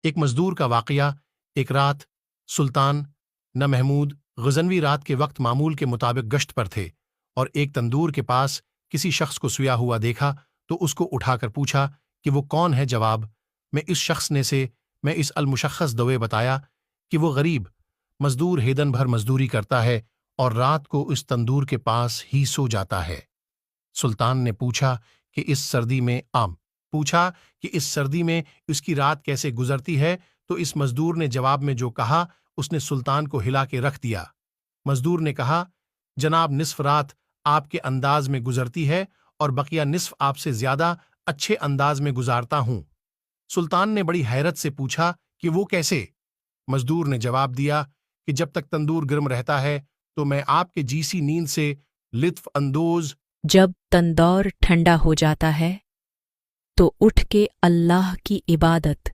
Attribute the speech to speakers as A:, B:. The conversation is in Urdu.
A: ایک مزدور کا واقعہ۔ ایک رات سلطان نہ محمود غزنوی رات کے وقت معمول کے مطابق گشت پر تھے اور ایک تندور کے پاس کسی شخص کو سویا ہوا دیکھا تو اس کو اٹھا کر پوچھا کہ وہ کون ہے۔ جواب میں اس شخص نے سے میں اس المشخص دوے بتایا کہ وہ غریب مزدور ہیدن بھر مزدوری کرتا ہے اور رات کو اس تندور کے پاس ہی سو جاتا ہے۔ سلطان نے پوچھا کہ اس سردی میں اس کی رات کیسے گزرتی ہے، تو اس مزدور نے جواب میں جو کہا اس نے سلطان کو ہلا کے رکھ دیا۔ مزدور نے کہا جناب نصف رات آپ کے انداز میں گزرتی ہے اور بقیہ نصف آپ سے زیادہ اچھے انداز میں گزارتا ہوں۔ سلطان نے بڑی حیرت سے پوچھا کہ وہ کیسے؟ مزدور نے جواب دیا کہ جب تک تندور گرم رہتا ہے تو میں آپ کے جیسی نیند سے لطف اندوز،
B: جب تندور ٹھنڈا ہو جاتا ہے تو اٹھ کے اللہ کی عبادت